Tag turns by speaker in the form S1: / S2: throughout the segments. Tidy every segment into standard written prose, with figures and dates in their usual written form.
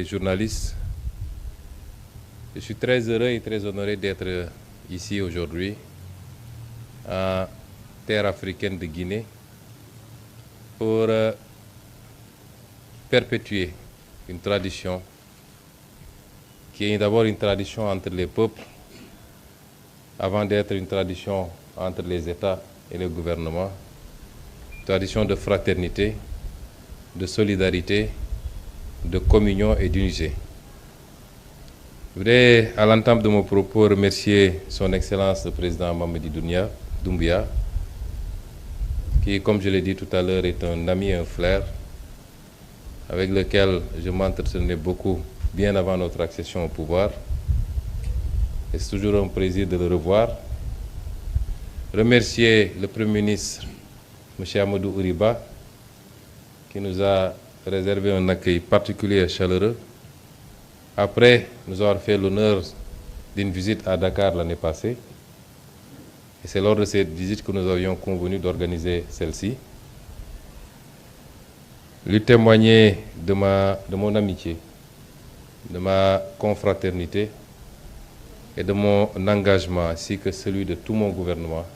S1: Les journalistes, je suis très heureux et très honoré d'être ici aujourd'hui, en terre africaine de Guinée, pour perpétuer une tradition qui est d'abord une tradition entre les peuples, avant d'être une tradition entre les États et les gouvernements, tradition de fraternité, de solidarité, de communion et d'unité. Je voudrais, à l'entame de mon propos, remercier son Excellence le Président Mamadi Doumbouya, qui, comme je l'ai dit tout à l'heure, est un ami et un frère, avec lequel je m'entretenais beaucoup bien avant notre accession au pouvoir. Et c'est toujours un plaisir de le revoir. Remercier le Premier ministre, M. Amadou Ouriba, qui nous a réservé un accueil particulier et chaleureux, après nous avoir fait l'honneur d'une visite à Dakar l'année passée. Et c'est lors de cette visite que nous avions convenu d'organiser celle-ci. Lui témoigner de mon amitié, de ma confraternité et de mon engagement, ainsi que celui de tout mon gouvernement,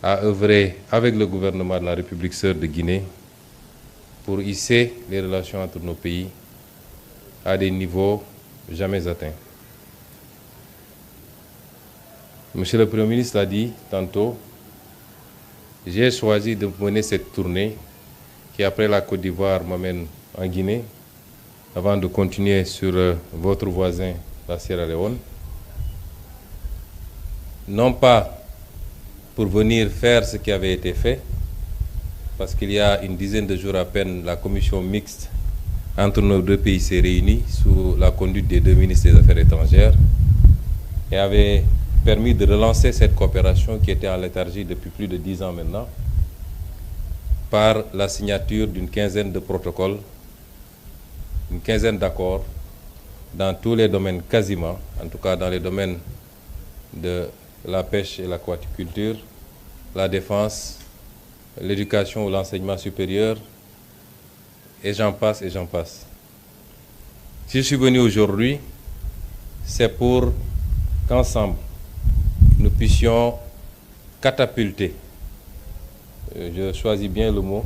S1: à œuvrer avec le gouvernement de la République sœur de Guinée pour hisser les relations entre nos pays à des niveaux jamais atteints. Monsieur le Premier ministre l'a dit tantôt, j'ai choisi de mener cette tournée qui, après la Côte d'Ivoire, m'amène en Guinée, avant de continuer sur votre voisin, la Sierra Leone. Non pas pour venir faire ce qui avait été fait, parce qu'il y a une dizaine de jours à peine, la commission mixte entre nos deux pays s'est réunie sous la conduite des deux ministres des Affaires étrangères et avait permis de relancer cette coopération qui était en léthargie depuis plus de 10 ans maintenant, par la signature d'une quinzaine de protocoles, une quinzaine d'accords dans tous les domaines quasiment, en tout cas dans les domaines de la pêche et l'aquaculture, la défense, l'éducation ou l'enseignement supérieur, et j'en passe et j'en passe. Si je suis venu aujourd'hui, c'est pour qu'ensemble, nous puissions catapulter, je choisis bien le mot,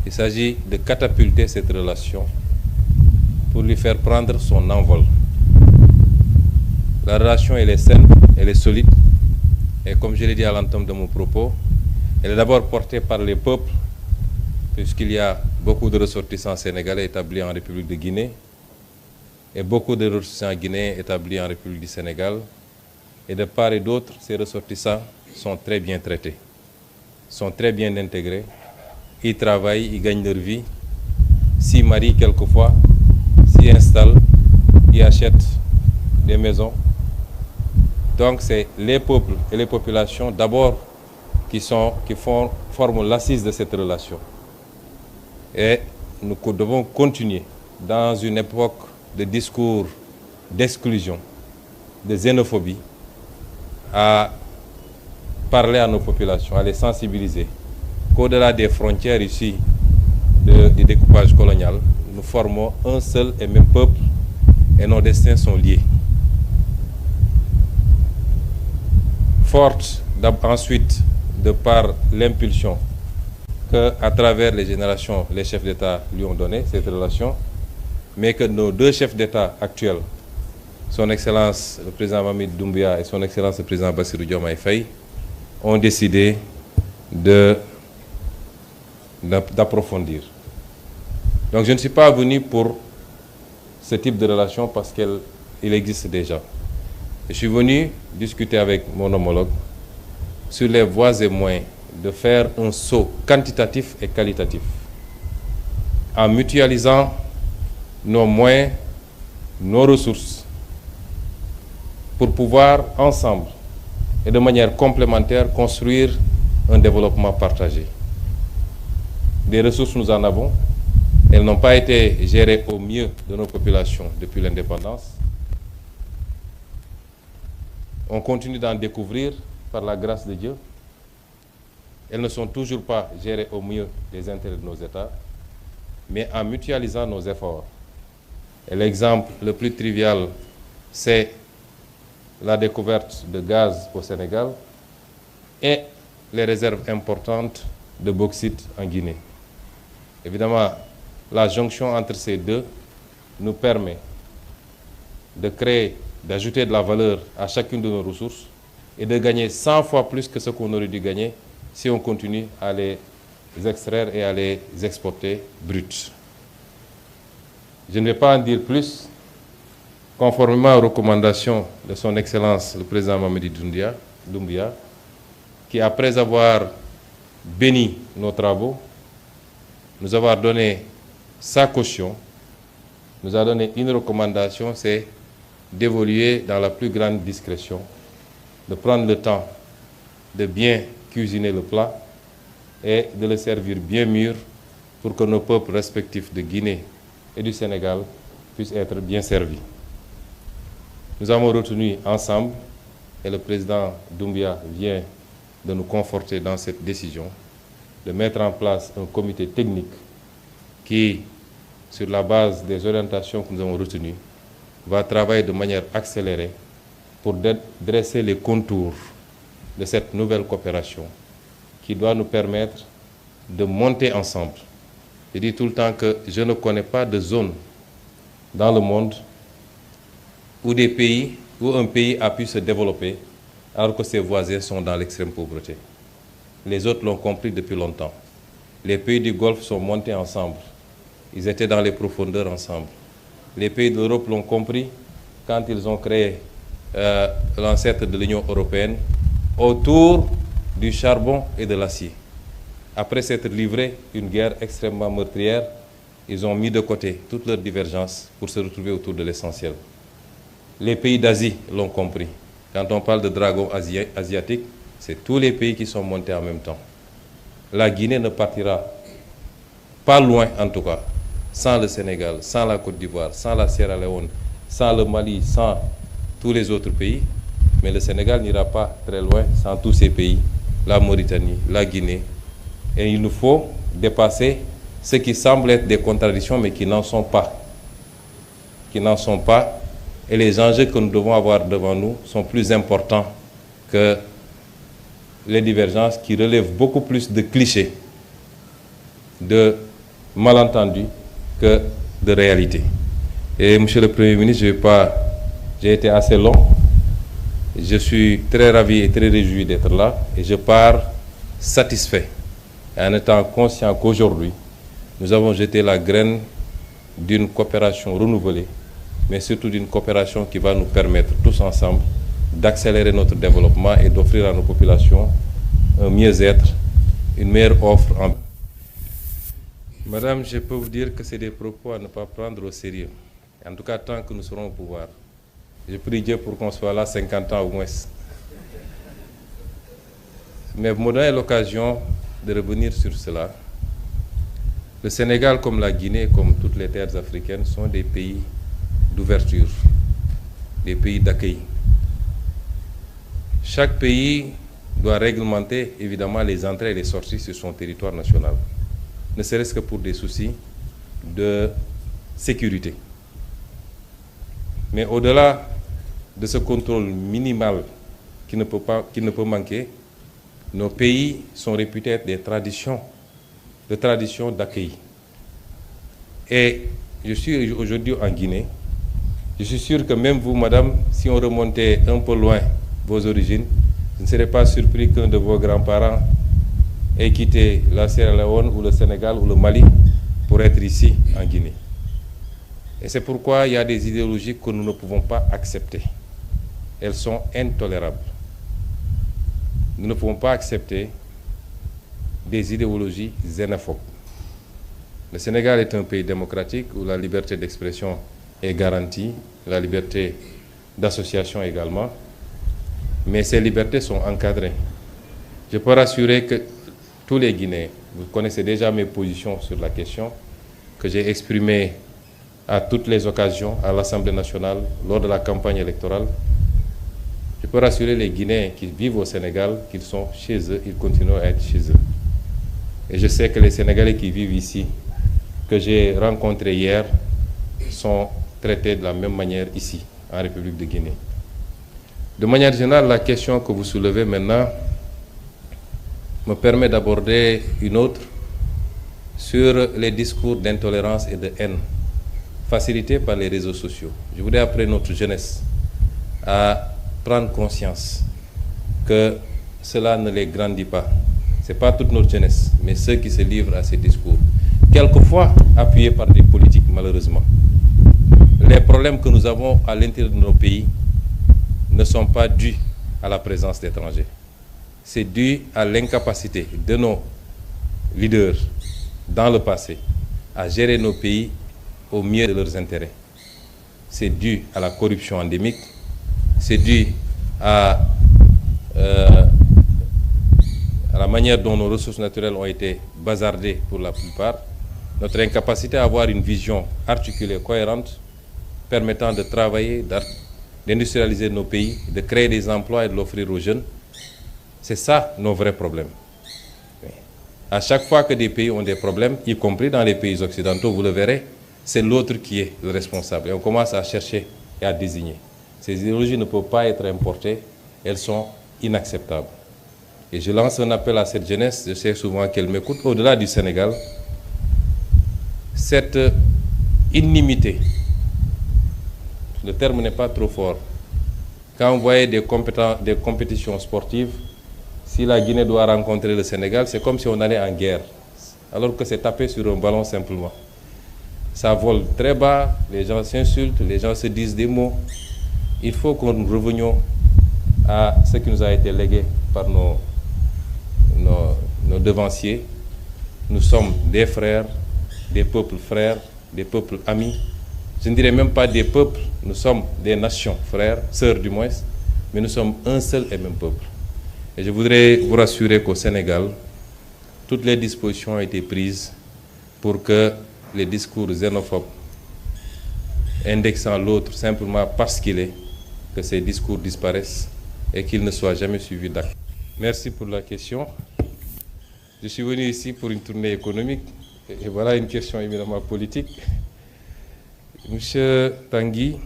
S1: il s'agit de catapulter cette relation pour lui faire prendre son envol. La relation, elle est saine, elle est solide, et comme je l'ai dit à l'entame de mon propos, elle est d'abord portée par les peuples, puisqu'il y a beaucoup de ressortissants sénégalais établis en République de Guinée et beaucoup de ressortissants guinéens établis en République du Sénégal. Et de part et d'autre, ces ressortissants sont très bien traités, sont très bien intégrés, ils travaillent, ils gagnent leur vie, s'y marient quelquefois, s'y installent, ils achètent des maisons. Donc c'est les peuples et les populations d'abord qui forment l'assise de cette relation. Et nous devons continuer dans une époque de discours d'exclusion, de xénophobie, à parler à nos populations, à les sensibiliser, qu'au-delà des frontières ici du découpage colonial, nous formons un seul et même peuple et nos destins sont liés. Forte ensuite de par l'impulsion qu'à travers les générations, les chefs d'État lui ont donné cette relation, mais que nos deux chefs d'État actuels, son Excellence le Président Mamadi Doumbouya et son Excellence le Président Bassirou Diomaye Faye, ont décidé d'approfondir. Donc je ne suis pas venu pour ce type de relation parce qu'il existe déjà. Je suis venu discuter avec mon homologue sur les voies et moyens de faire un saut quantitatif et qualitatif en mutualisant nos moyens, nos ressources pour pouvoir ensemble et de manière complémentaire construire un développement partagé. Des ressources, nous en avons. Elles n'ont pas été gérées au mieux de nos populations depuis l'indépendance. On continue d'en découvrir par la grâce de Dieu. Elles ne sont toujours pas gérées au mieux des intérêts de nos États, mais en mutualisant nos efforts, Et l'exemple le plus trivial, c'est la découverte de gaz au Sénégal et les réserves importantes de bauxite en Guinée. Évidemment, la jonction entre ces deux nous permet de créer, d'ajouter de la valeur à chacune de nos ressources et de gagner 100 fois plus que ce qu'on aurait dû gagner si on continue à les extraire et à les exporter bruts. Je ne vais pas en dire plus. Conformément aux recommandations de son Excellence le président Mamadi Doumbouya, qui après avoir béni nos travaux, nous avoir donné sa caution, nous a donné une recommandation, c'est d'évoluer dans la plus grande discrétion, de prendre le temps de bien cuisiner le plat et de le servir bien mûr pour que nos peuples respectifs de Guinée et du Sénégal puissent être bien servis. Nous avons retenu ensemble, et le président Doumbouya vient de nous conforter dans cette décision, de mettre en place un comité technique qui, sur la base des orientations que nous avons retenues, va travailler de manière accélérée pour dresser les contours de cette nouvelle coopération qui doit nous permettre de monter ensemble. Je dis tout le temps que je ne connais pas de zone dans le monde où un pays a pu se développer alors que ses voisins sont dans l'extrême pauvreté. Les autres l'ont compris depuis longtemps. Les pays du Golfe sont montés ensemble. Ils étaient dans les profondeurs ensemble. Les pays d'Europe l'ont compris quand ils ont créé l'ancêtre de l'Union européenne autour du charbon et de l'acier. Après s'être livré une guerre extrêmement meurtrière, ils ont mis de côté toutes leurs divergences pour se retrouver autour de l'essentiel. Les pays d'Asie l'ont compris. Quand on parle de dragon asiatique, c'est tous les pays qui sont montés en même temps. La Guinée ne partira pas loin, en tout cas, sans le Sénégal, sans la Côte d'Ivoire, sans la Sierra Leone, sans le Mali, sans tous les autres pays. Mais le Sénégal n'ira pas très loin sans tous ces pays, la Mauritanie, la Guinée. Et il nous faut dépasser ce qui semble être des contradictions, mais qui n'en sont pas. Qui n'en sont pas. Et les enjeux que nous devons avoir devant nous sont plus importants que les divergences qui relèvent beaucoup plus de clichés, de malentendus que de réalité. Et Monsieur le Premier ministre, j'ai été assez long. Je suis très ravi et très réjoui d'être là et je pars satisfait en étant conscient qu'aujourd'hui, nous avons jeté la graine d'une coopération renouvelée, mais surtout d'une coopération qui va nous permettre tous ensemble d'accélérer notre développement et d'offrir à nos populations un mieux-être, une meilleure offre. Madame, je peux vous dire que c'est des propos à ne pas prendre au sérieux, en tout cas tant que nous serons au pouvoir. Je prie Dieu pour qu'on soit là 50 ans au moins. Mais vous me donnez l'occasion de revenir sur cela. Le Sénégal, comme la Guinée, comme toutes les terres africaines, sont des pays d'ouverture, des pays d'accueil. Chaque pays doit réglementer évidemment les entrées et les sorties sur son territoire national, ne serait-ce que pour des soucis de sécurité. Mais au-delà de ce contrôle minimal qui ne peut manquer, nos pays sont réputés être des traditions d'accueil. Et je suis aujourd'hui en Guinée. Je suis sûr que même vous, madame, si on remontait un peu loin vos origines, je ne serais pas surpris qu'un de vos grands-parents ait quitté la Sierra Leone ou le Sénégal ou le Mali pour être ici en Guinée. Et c'est pourquoi il y a des idéologies que nous ne pouvons pas accepter. Elles sont intolérables. Nous ne pouvons pas accepter des idéologies xénophobes. Le Sénégal est un pays démocratique où la liberté d'expression est garantie, la liberté d'association également, mais ces libertés sont encadrées. Je peux rassurer que tous les Guinéens, vous connaissez déjà mes positions sur la question, que j'ai exprimées à toutes les occasions à l'Assemblée nationale lors de la campagne électorale. Je peux rassurer les Guinéens qui vivent au Sénégal qu'ils sont chez eux, ils continuent à être chez eux. Et je sais que les Sénégalais qui vivent ici, que j'ai rencontrés hier, sont traitée de la même manière ici, en République de Guinée. De manière générale, la question que vous soulevez maintenant me permet d'aborder une autre sur les discours d'intolérance et de haine facilités par les réseaux sociaux. Je voudrais appeler notre jeunesse à prendre conscience que cela ne les grandit pas. Ce n'est pas toute notre jeunesse, mais ceux qui se livrent à ces discours, quelquefois appuyés par des politiques, malheureusement. Les problèmes que nous avons à l'intérieur de nos pays ne sont pas dus à la présence d'étrangers. C'est dû à l'incapacité de nos leaders dans le passé à gérer nos pays au mieux de leurs intérêts. C'est dû à la corruption endémique, c'est dû à la manière dont nos ressources naturelles ont été bazardées pour la plupart, notre incapacité à avoir une vision articulée, cohérente, permettant de travailler, d'industrialiser nos pays, de créer des emplois et de l'offrir aux jeunes. C'est ça nos vrais problèmes. À chaque fois que des pays ont des problèmes, y compris dans les pays occidentaux, vous le verrez, c'est l'autre qui est le responsable. Et on commence à chercher et à désigner. Ces idéologies ne peuvent pas être importées, elles sont inacceptables. Et je lance un appel à cette jeunesse, je sais souvent qu'elle m'écoute, au-delà du Sénégal, cette inimité, le terme n'est pas trop fort, quand vous voyez des compétitions sportives, si la Guinée doit rencontrer le Sénégal, c'est comme si on allait en guerre, alors que c'est tapé sur un ballon simplement. Ça vole très bas, les gens s'insultent, les gens se disent des mots. Il faut que nous revenions à ce qui nous a été légué par nos devanciers. Nous sommes des frères, des peuples amis. Je ne dirais même pas des peuples, nous sommes des nations, frères, sœurs du moins, mais nous sommes un seul et même peuple. Et je voudrais vous rassurer qu'au Sénégal, toutes les dispositions ont été prises pour que les discours xénophobes, indexant l'autre simplement parce qu'il est, que ces discours disparaissent et qu'ils ne soient jamais suivis d'actes. Merci pour la question. Je suis venu ici pour une tournée économique et voilà une question éminemment politique. Monsieur Tanguy,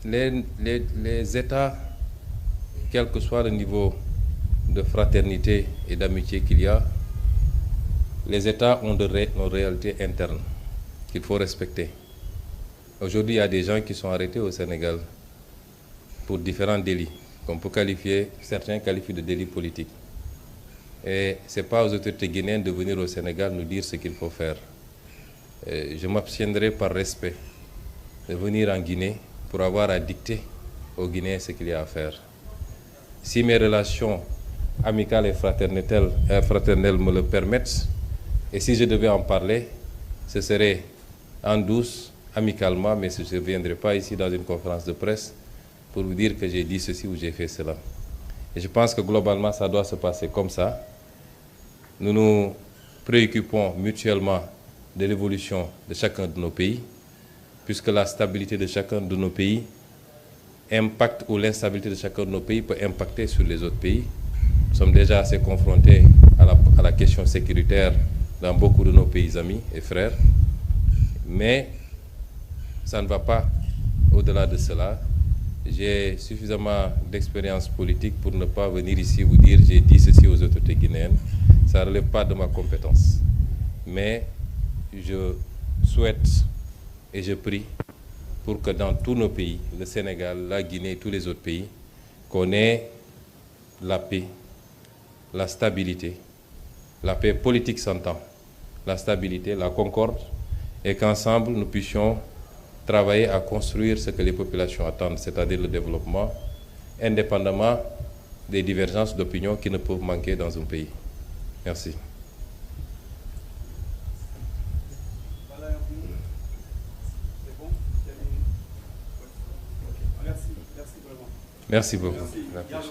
S1: les États, quel que soit le niveau de fraternité et d'amitié qu'il y a, les États ont une réalité interne qu'il faut respecter. Aujourd'hui, il y a des gens qui sont arrêtés au Sénégal pour différents délits, qu'on peut qualifier, certains qualifient de délits politiques. Et ce n'est pas aux autorités guinéennes de venir au Sénégal nous dire ce qu'il faut faire. Je m'abstiendrai par respect de venir en Guinée pour avoir à dicter aux Guinéens ce qu'il y a à faire. Si mes relations amicales et fraternelles me le permettent, et si je devais en parler, ce serait en douce, amicalement, mais je ne viendrai pas ici dans une conférence de presse pour vous dire que j'ai dit ceci ou j'ai fait cela. Et je pense que globalement, ça doit se passer comme ça. Nous nous préoccupons mutuellement de l'évolution de chacun de nos pays, puisque la stabilité de chacun de nos pays impacte, ou l'instabilité de chacun de nos pays peut impacter sur les autres pays. Nous sommes déjà assez confrontés à la question sécuritaire dans beaucoup de nos pays amis et frères, mais ça ne va pas au-delà de cela. J'ai suffisamment d'expérience politique pour ne pas venir ici vous dire j'ai dit ceci aux autorités guinéennes. Ça ne relève pas de ma compétence. Mais je souhaite et je prie pour que dans tous nos pays, le Sénégal, la Guinée et tous les autres pays, qu'on ait la paix, la stabilité. La paix politique s'entend, la stabilité, la concorde, et qu'ensemble nous puissions travailler à construire ce que les populations attendent, c'est-à-dire le développement, indépendamment des divergences d'opinion qui ne peuvent manquer dans un pays. Merci. Merci beaucoup. Merci.